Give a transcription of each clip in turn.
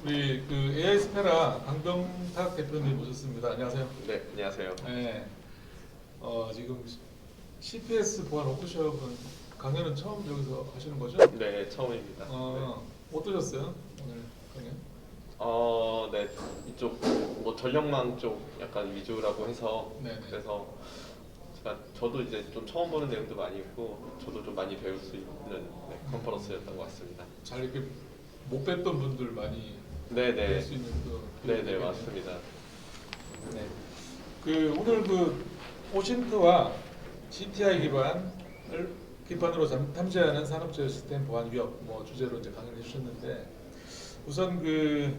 우리 그 AI 스페라 강병탁 대표님 모셨습니다. 안녕하세요. 네, 안녕하세요. 네. 지금 CPS 보안 워크숍은 강연은 처음 여기서 하시는 거죠? 네, 처음입니다. 어떠셨어요? 오늘 강연? 네, 이쪽 뭐 전력망 쪽 약간 위주라고 해서 네네. 그래서 저도 이제 좀 처음 보는 내용도 많이 있고 저도 좀 많이 배울 수 있는 컨퍼런스였던 것 같습니다. 잘 이렇게 못 뵀던 분들 많이 네네. 뵐수 있는 그 네네, 맞습니다. 네. 그 오늘 그 오신트와 GTI 기반으로 탐지하는 산업재해 시스템 보안 위협 뭐 주제로 이제 강의를 해주셨는데 우선 그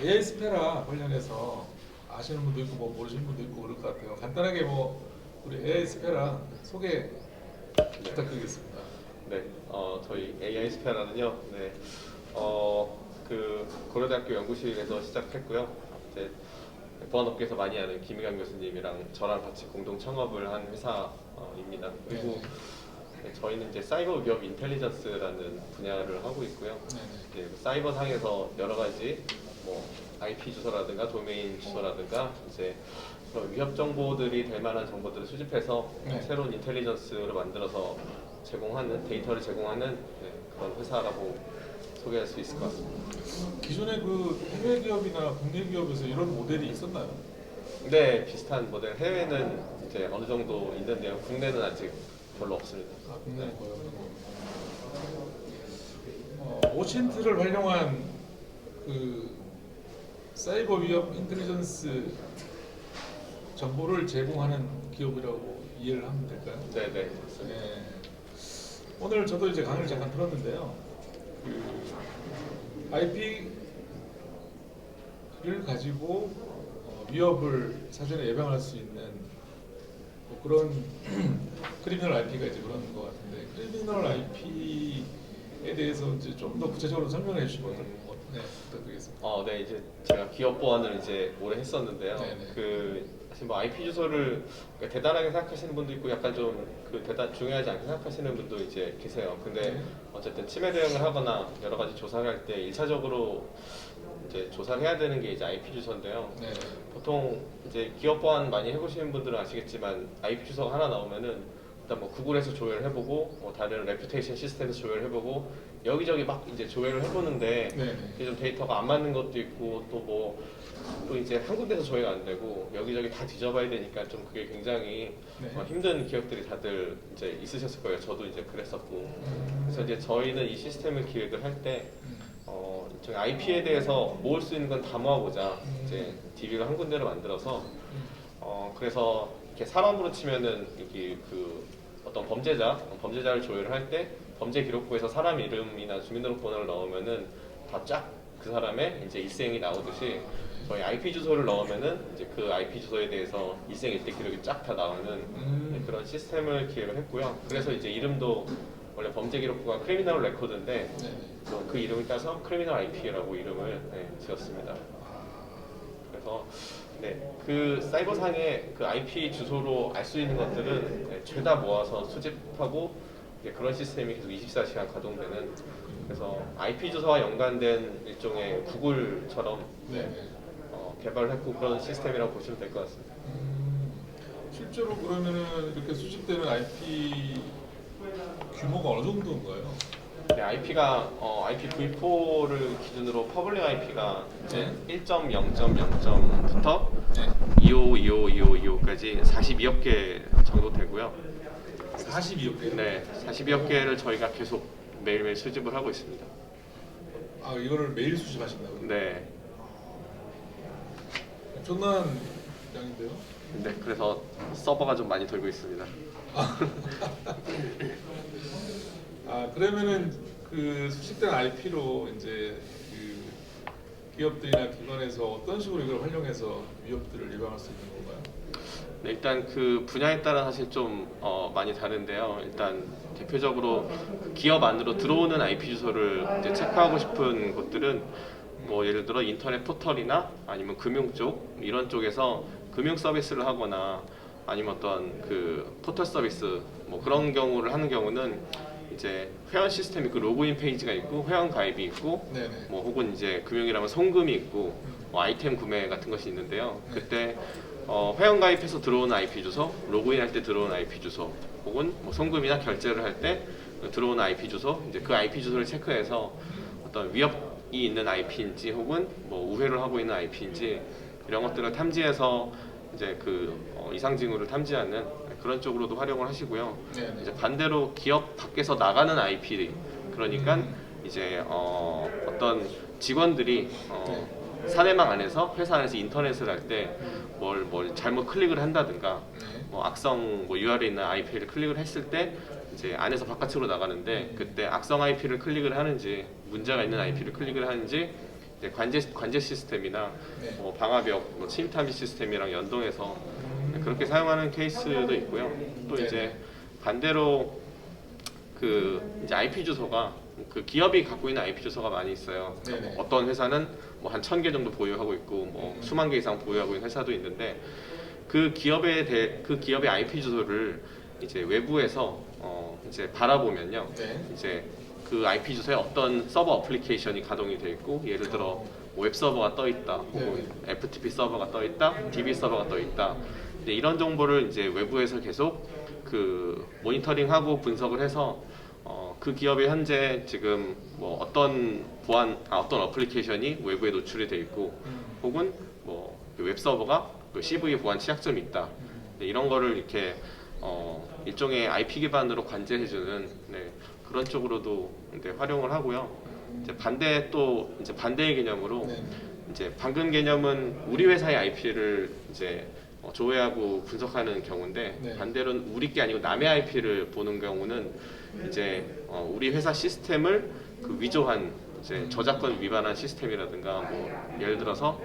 AI 스페라 관련해서 아시는 분도 있고 뭐 모르시는 분도 있고 그럴 것 같아요. 간단하게 뭐 우리 AI 스페라 소개 부탁드리겠습니다. 네, 저희 AI 스페라는요, 네, 그 고려대학교 연구실에서 시작했고요. 이제 보안업계에서 많이 아는 김희강 교수님이랑 저랑 같이 공동 창업을 한 회사입니다. 그리고 네, 저희는 이제 사이버 위협 인텔리전스라는 분야를 하고 있고요. 이제 사이버 상에서 여러 가지 뭐 IP 주소라든가 도메인 주소라든가 이제 그런 위협 정보들이 될 만한 정보들을 수집해서 새로운 인텔리전스를 만들어서 제공하는 데이터를 제공하는 그런 회사라고 소개할 수 있을 것 같습니다. 기존에 그 해외 기업이나 국내 기업에서 이런 모델이 있었나요? 네, 비슷한 모델 해외는 이제 어느 정도 있는데요. 국내는 아직 별로 없습니다. 국내는 거의 없는 거. 오신트를 활용한 그 사이버 위협 인텔리전스 정보를 제공하는 기업이라고 이해를 하면 될까요? 네, 네, 맞습니다. 네. 오늘 저도 이제 강의를 잠깐 들었는데요. 그 IP를 가지고 위협을 사전에 예방할 수 있는 뭐 그런 크리미널 IP가 이제 그런 것 같은데 크리미널 IP에 대해서 이제 좀 더 구체적으로 설명해 주시면 네, 부탁드리겠습니다. 네, 이제 제가 기업 보안을 이제 오래 했었는데요. 네네. 사실 뭐 IP 주소를 그러니까 대단하게 생각하시는 분도 있고 약간 좀 중요하지 않게 생각하시는 분도 이제 계세요. 근데 어쨌든 침해 대응을 하거나 여러 가지 조사를 할 때 1차적으로 이제 조사를 해야 되는 게 이제 IP 주소인데요. 네. 보통 이제 기업 보안 많이 해보시는 분들은 아시겠지만 IP 주소가 하나 나오면은 일단 뭐 구글에서 조회를 해보고 뭐 다른 레퓨테이션 시스템에서 조회를 해보고 여기저기 막 이제 조회를 해보는데 이게 좀 데이터가 안 맞는 것도 있고 또 이제 한 군데서 조회가 안 되고 여기저기 다 뒤져봐야 되니까 좀 그게 굉장히 힘든 기업들이 다들 이제 있으셨을 거예요. 저도 이제 그랬었고. 그래서 이제 저희는 이 시스템을 기획을 할 때 저희 IP에 대해서 모을 수 있는 건 다 모아보자. 이제 DB를 한 군데로 만들어서 그래서 이렇게 사람으로 치면은 이게 그 어떤 범죄자를 조회를 할 때 범죄 기록부에서 사람 이름이나 주민등록번호를 넣으면은 다 쫙 그 사람의 이제 일생이 나오듯이 저희 IP 주소를 넣으면은 이제 그 IP 주소에 대해서 일생 일대 기록이 쫙 다 나오는 그런 시스템을 기획을 했고요. 그래서 이제 이름도 원래 범죄 기록부가 크리미널 레코드인데 그 이름을 따서 크리미널 IP라고 이름을 지었습니다. 그래서 그 사이버상의 그 IP 주소로 알 수 있는 것들은 죄다 모아서 수집하고 그런 시스템이 계속 24시간 가동되는 그래서 IP 주소와 연관된 일종의 구글처럼 개발을 했고 그런 시스템이라고 보시면 될 것 같습니다. 실제로 그러면은 이렇게 수집되는 IP 규모가 어느 정도인가요? 네, IP가 IPv4를 기준으로 퍼블릭 IP가 1.0.0.부터 25252525까지 42억 개 정도 되고요. 42억 개? 네, 42억 개를 저희가 계속 매일매일 수집을 하고 있습니다. 아, 이거를 매일 수집하신다고요? 네. 엄청난 양인데요? 네, 그래서 서버가 좀 많이 돌고 있습니다. 그러면은 그 수집된 IP로 이제 그 기업들이나 기관에서 어떤 식으로 이걸 활용해서 위협들을 예방할 수 있는 건가요? 네, 일단 그 분야에 따라 사실 좀 많이 다른데요. 일단 대표적으로 그 기업 안으로 들어오는 IP 주소를 이제 체크하고 싶은 곳들은 뭐 예를 들어 인터넷 포털이나 아니면 금융 쪽 이런 쪽에서 금융 서비스를 하거나 아니면 어떤 그 포털 서비스 뭐 그런 경우를 하는 경우는 이제 회원 시스템이 있고 로그인 페이지가 있고 회원 가입이 있고 네네. 뭐 혹은 이제 금융이라면 송금이 있고 뭐 아이템 구매 같은 것이 있는데요. 그때 회원 가입해서 들어오는 IP 주소, 로그인할 때 들어오는 IP 주소, 혹은 뭐 송금이나 결제를 할 때 들어오는 IP 주소, 이제 그 IP 주소를 체크해서 어떤 위협이 있는 IP인지 혹은 뭐 우회를 하고 있는 IP인지 이런 것들을 탐지해서 이제 이상 징후를 탐지하는 그런 쪽으로도 활용을 하시고요. 네네. 이제 반대로 기업 밖에서 나가는 IP, 그러니까 이제 어떤 직원들이 사내망 안에서 회사 안에서 인터넷을 할 때 뭘 잘못 클릭을 한다든가 뭐 악성 뭐 URL에 있는 IP를 클릭을 했을 때 이제 안에서 바깥으로 나가는데 그때 악성 IP를 클릭을 하는지 문제가 있는 IP를 클릭을 하는지 이제 관제 시스템이나 네. 뭐 방화벽, 뭐 침입 탐지 시스템이랑 연동해서 그렇게 사용하는 케이스도 있고요. 또 네. 이제 반대로 이제 IP 주소가 그 기업이 갖고 있는 IP 주소가 많이 있어요. 네네. 뭐 어떤 회사는 뭐 한 1000개 정도 보유하고 있고 뭐 수만 개 이상 보유하고 있는 회사도 있는데 그 기업의 IP 주소를 이제 외부에서 이제 바라보면요. 네. 이제 그 IP 주소에 어떤 서버 어플리케이션이 가동이 돼 있고 예를 들어 웹 서버가 떠 있다, 혹은 FTP 서버가 떠 있다, DB 서버가 떠 있다. 이제 이런 정보를 이제 외부에서 계속 모니터링하고 분석을 해서 그 기업이 현재 지금 뭐 어떤 어플리케이션이 외부에 노출이 돼 있고 혹은 뭐 웹 서버가 CV 보안 취약점이 있다. 네, 이런 거를 이렇게 일종의 IP 기반으로 관제해주는 그런 쪽으로도 이제 활용을 하고요. 이제 반대의 개념으로 네. 이제 방금 개념은 우리 회사의 IP를 이제 조회하고 분석하는 경우인데 네. 반대로는 우리 게 아니고 남의 IP를 보는 경우는 이제 우리 회사 시스템을 위조한 이제 저작권 위반한 시스템이라든가 뭐 예를 들어서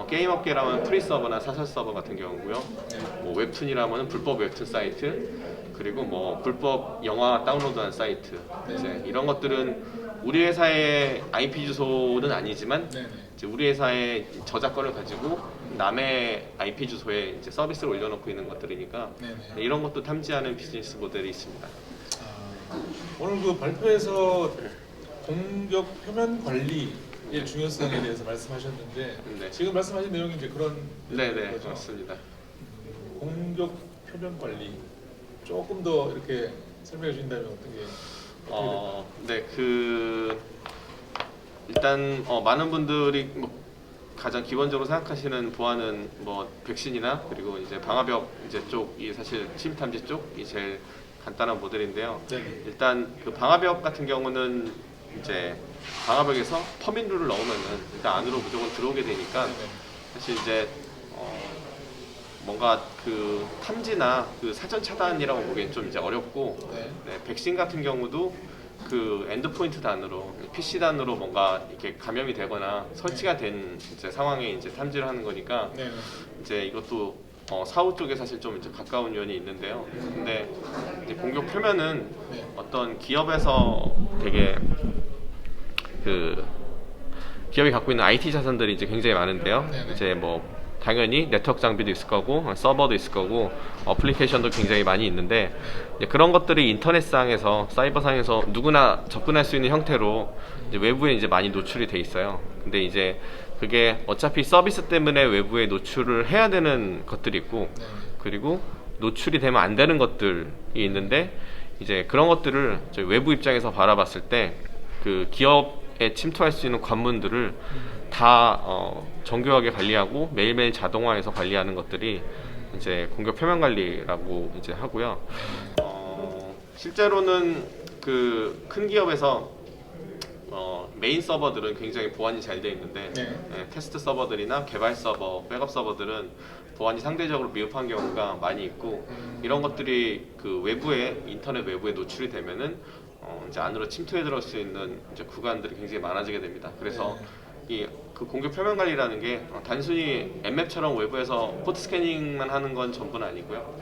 게임 업계라면 프리 서버나 사설 서버 같은 경우고요. 뭐 웹툰이라면 불법 웹툰 사이트, 그리고 뭐 불법 영화 다운로드한 사이트, 이제 이런 것들은 우리 회사의 IP 주소는 아니지만 네네. 이제 우리 회사의 저작권을 가지고 남의 IP 주소에 이제 서비스를 올려놓고 있는 것들이니까 네네. 이런 것도 탐지하는 비즈니스 모델이 있습니다. 오늘 그 발표에서 공격 표면 관리의 중요성에 대해서 말씀하셨는데 네. 지금 말씀하신 내용이 이제 그런 네네 거죠? 맞습니다. 공격 표면 관리 조금 더 이렇게 설명해 주신다면 어떻게 될까요? 네, 일단 많은 분들이 뭐 가장 기본적으로 생각하시는 보안은 뭐 백신이나 그리고 이제 방화벽 이제 쪽이 사실 침입 탐지 쪽이 제일 간단한 모델인데요. 네. 일단 방화벽 같은 경우는 이제 방화벽에서 퍼민룰을 넣으면은 일단 안으로 무조건 들어오게 되니까 네네. 사실 이제 뭔가 탐지나 사전 차단이라고 보기엔 좀 이제 어렵고 네. 백신 같은 경우도 엔드포인트 단으로 PC 단으로 뭔가 이렇게 감염이 되거나 설치가 된 이제 상황에 이제 탐지를 하는 거니까 네. 이제 이것도 사후 쪽에 사실 좀 이제 가까운 면이 있는데요. 근데 이제 공격 표면은 네. 어떤 기업에서 되게 기업이 갖고 있는 IT 자산들이 이제 굉장히 많은데요. 네네. 이제 뭐 당연히 네트워크 장비도 있을 거고 서버도 있을 거고 어플리케이션도 굉장히 많이 있는데 이제 그런 것들이 인터넷상에서 사이버상에서 누구나 접근할 수 있는 형태로 이제 외부에 이제 많이 노출이 돼 있어요. 근데 이제 그게 어차피 서비스 때문에 외부에 노출을 해야 되는 것들이 있고 네. 그리고 노출이 되면 안 되는 것들이 있는데 이제 그런 것들을 저희 외부 입장에서 바라봤을 때 기업에 침투할 수 있는 관문들을 다 정교하게 관리하고 매일매일 자동화해서 관리하는 것들이 이제 공격 표면 관리라고 이제 하고요. 실제로는 큰 기업에서 메인 서버들은 굉장히 보안이 잘 돼 있는데 테스트 서버들이나 개발 서버, 백업 서버들은 보안이 상대적으로 미흡한 경우가 많이 있고 이런 것들이 인터넷 외부에 노출이 되면은 이제 안으로 침투해 들어올 수 있는 이제 구간들이 굉장히 많아지게 됩니다. 그래서 공격 표면 관리라는 게 단순히 엠맵처럼 외부에서 포트 스캐닝만 하는 건 전부는 아니고요.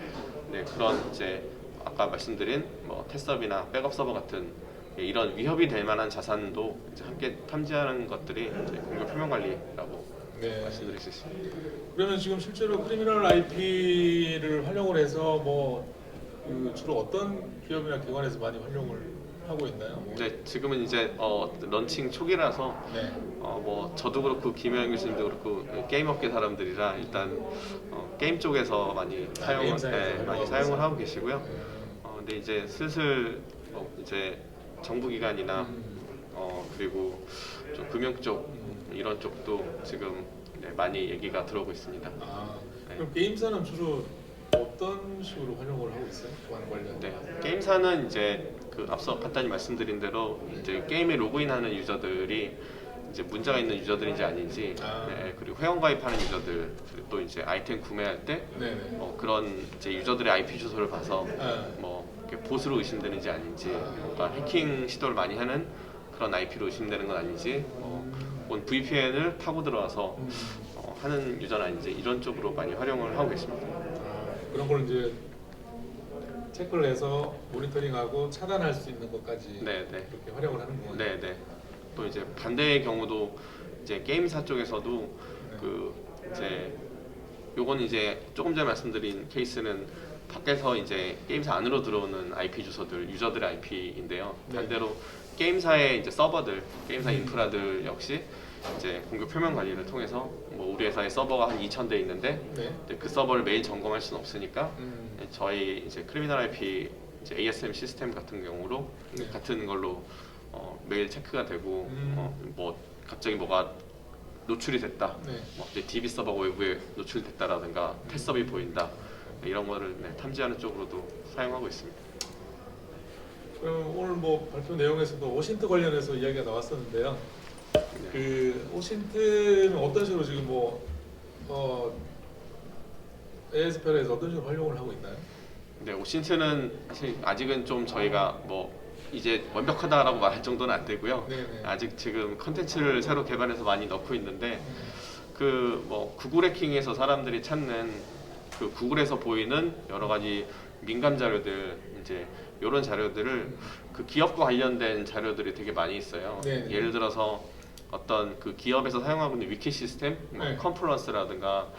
네, 그런 이제 아까 말씀드린 뭐 테스트업이나 백업 서버 같은 이런 위협이 될 만한 자산도 이제 함께 탐지하는 것들이 이제 공격 표면 관리라고 말씀드릴 수 있습니다. 그러면 지금 실제로 크리미널 IP를 활용을 해서 주로 어떤 기업이나 기관에서 많이 활용을 하고 있나요? 뭐. 네, 지금은 이제 런칭 초기라서 네. 뭐 저도 그렇고 김혜영 교수님도 그렇고 그 게임 업계 사람들이라 일단 게임 쪽에서 많이 게임사에서 많이 하고 사용을 있어요. 하고 계시고요. 음. 근데 이제 슬슬 이제 정부기관이나 그리고 좀 금융 쪽 이런 쪽도 지금 네, 많이 얘기가 들어오고 있습니다. 네. 그럼 게임사는 주로 어떤 식으로 활용을 하고 있어요? 보안 관련? 네, 게임사는 이제 그 앞서 간단히 말씀드린 대로 이제 게임에 로그인하는 유저들이 이제 문제가 있는 유저들인지 아닌지, 네, 그리고 회원 가입하는 유저들, 그리고 또 이제 아이템 구매할 때 네네. 그런 이제 유저들의 IP 주소를 봐서 네. 뭐 이렇게 보스로 의심되는지 아닌지, 뭔가 해킹 시도를 많이 하는 그런 IP로 의심되는 건 아닌지, 혹은 VPN을 타고 들어와서 하는 유저는 아닌지 이런 쪽으로 많이 활용을 하고 계십니다. 그런 걸 이제 체크를 해서 모니터링하고 차단할 수 있는 것까지 네, 네. 그렇게 활용을 하는 거예요. 네, 네. 또 이제 반대의 경우도 이제 게임사 쪽에서도 네. 그 이제 요거는 이제 조금 전에 말씀드린 케이스는 밖에서 이제 게임사 안으로 들어오는 IP 주소들, 유저들의 IP인데요. 네. 반대로 게임사의 이제 서버들, 게임사 인프라들 역시 이제 공급 표면 관리를 통해서 뭐 우리 회사의 서버가 한 2,000대 있는데 네. 이제 그 서버를 매일 점검할 수는 없으니까 음. 저희 이제 크리미널 IP 이제 ASM 시스템 같은 경우로 네. 같은 걸로 매일 체크가 되고 뭐 갑자기 뭐가 노출이 됐다, 네. 뭐 이제 DB 서버가 외부에 노출됐다라든가 테스업이 보인다, 이런 거를 네, 탐지하는 쪽으로도 사용하고 있습니다. 그럼 오늘 뭐 발표 내용에서도 오신트 관련해서 이야기가 나왔었는데요. 네. 그 오신트는 어떤 식으로 지금 ASPL에서 어떤 식으로 활용을 하고 있나요? 네, 오신트는 사실 아직은 좀 저희가 뭐 이제 완벽하다라고 말할 정도는 안 되고요. 네네. 아직 지금 컨텐츠를 새로 개발해서 많이 넣고 있는데 그 뭐 구글 해킹에서 사람들이 찾는 그 구글에서 보이는 여러 가지 민감 자료들, 이제 이런 자료들을 그 기업과 관련된 자료들이 되게 많이 있어요. 네. 예를 들어서 어떤 그 기업에서 사용하고 있는 위키 시스템, 뭐 네. 컨플런스라든가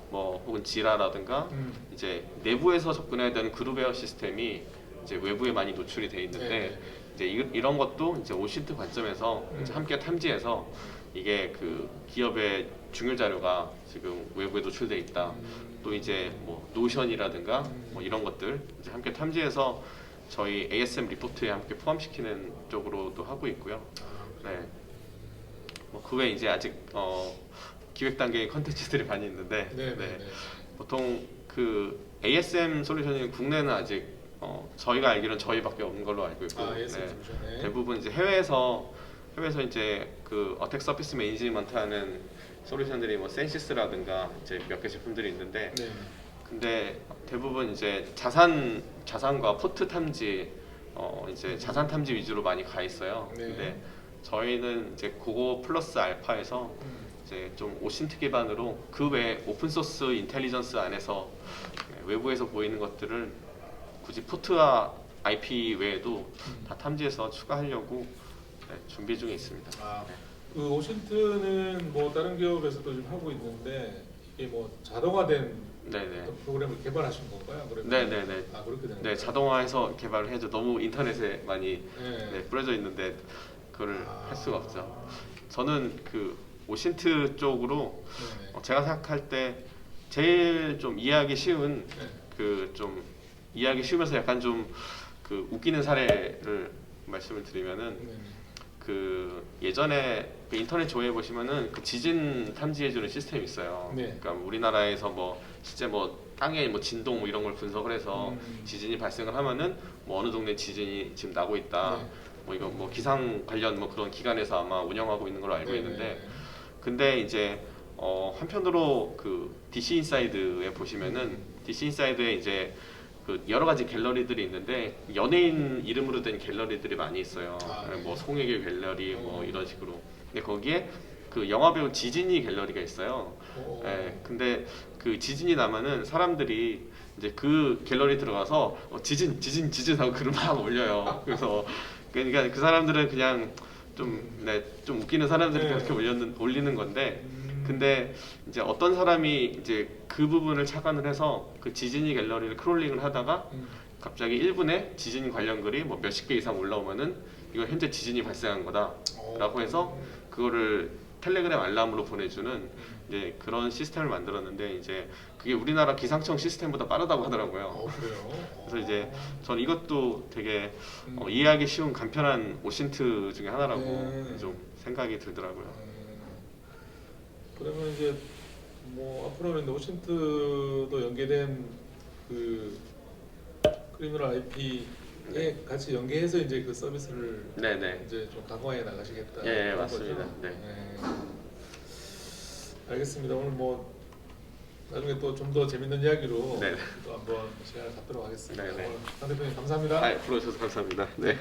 뭐 혹은 지라라든가 이제 내부에서 접근해야 되는 그룹웨어 시스템이 이제 외부에 많이 노출이 돼 있는데 네. 이제 이런 것도 이제 오신트 관점에서 이제 함께 탐지해서 이게 그 기업의 중요 자료가 지금 외부에 노출돼 있다. 또 이제 뭐 노션이라든가 뭐 이런 것들 이제 함께 탐지해서 저희 ASM 리포트에 함께 포함시키는 쪽으로도 하고 있고요. 네. 뭐 그 외에 이제 아직 기획 단계의 컨텐츠들이 많이 있는데 네. 네. 보통 그 ASM 솔루션이 국내는 아직 저희가 알기로는 저희밖에 없는 걸로 알고 있고 ASM 네. 솔루션에. 대부분 이제 해외에서 이제 그 어택 서피스 매니지먼트 하는 솔루션들이 뭐 센시스라든가 이제 몇 개 제품들이 있는데 네. 근데 대부분 이제 자산과 포트 탐지 이제 자산 탐지 위주로 많이 가 있어요. 네. 근데 저희는 이제 그거 플러스 알파에서 이제 좀 오신트 기반으로 그 외에 오픈 소스 인텔리전스 안에서 외부에서 보이는 것들을 굳이 포트와 IP 외에도 다 탐지해서 추가하려고 네, 준비 중에 있습니다. 네. 그 오신트는 뭐 다른 기업에서도 좀 하고 있는데 이게 뭐 자동화된 네네. 어떤 프로그램을 개발하신 건가요? 그러면? 네네네. 그렇게 되는 네, 거예요? 자동화해서 개발을 해줘. 너무 인터넷에 많이 네. 뿌려져 있는데 그거를 할 수가 없죠. 저는 그 오신트 쪽으로 네네. 제가 생각할 때 제일 좀 이해하기 쉬운 네. 그 좀 이해하기 쉬우면서 약간 좀 그 웃기는 사례를 말씀을 드리면은 네. 그 예전에 그 인터넷 조회해 보시면은 그 지진 탐지해주는 시스템이 있어요. 네. 그러니까 우리나라에서 뭐 실제 뭐 땅에 뭐 진동 뭐 이런 걸 분석을 해서 지진이 발생을 하면은 뭐 어느 동네 지진이 지금 나고 있다. 네. 뭐 이거 뭐 기상 관련 뭐 그런 기관에서 아마 운영하고 있는 걸로 알고 네, 있는데 네, 네. 근데 이제 한편으로 그 DC 인사이드에 보시면은 DC 인사이드에 이제 그 여러 가지 갤러리들이 있는데 연예인 이름으로 된 갤러리들이 많이 있어요. 네. 뭐 송혜교 갤러리 뭐 이런 식으로. 근데 거기에 그 영화배우 지진이 갤러리가 있어요. 예, 근데 그 지진이 나면은 사람들이 이제 그 갤러리 들어가서 지진 하고 글을 막 올려요. 그래서 그러니까 그 사람들은 그냥 좀 웃기는 사람들이 네. 그렇게 올리는 건데 근데 이제 어떤 사람이 이제 그 부분을 착안을 해서 그 지진이 갤러리를 크롤링을 하다가 갑자기 1분에 지진 관련 글이 뭐 몇십 개 이상 올라오면은 이거 현재 지진이 발생한 거다라고 해서 그거를 텔레그램 알람으로 보내주는 이제 그런 시스템을 만들었는데 이제 그게 우리나라 기상청 시스템보다 빠르다고 하더라고요. 그래요? 그래서 이제 전 이것도 되게 이해하기 쉬운 간편한 오신트 중에 하나라고 네. 좀 생각이 들더라고요. 그러면 이제 뭐 앞으로는 오신트도 연계된 그 크리미널 IP에 네. 같이 연계해서 이제 그 서비스를 네네. 이제 좀 강화해 나가시겠다. 예, 그런 맞습니다. 거죠? 네. 알겠습니다. 오늘 뭐 나중에 또 좀 더 재밌는 이야기로 네. 또 한번 시간을 갖도록 하겠습니다. 네, 네. 오늘 강 대표님 감사합니다. 불러주셔서 감사합니다. 네.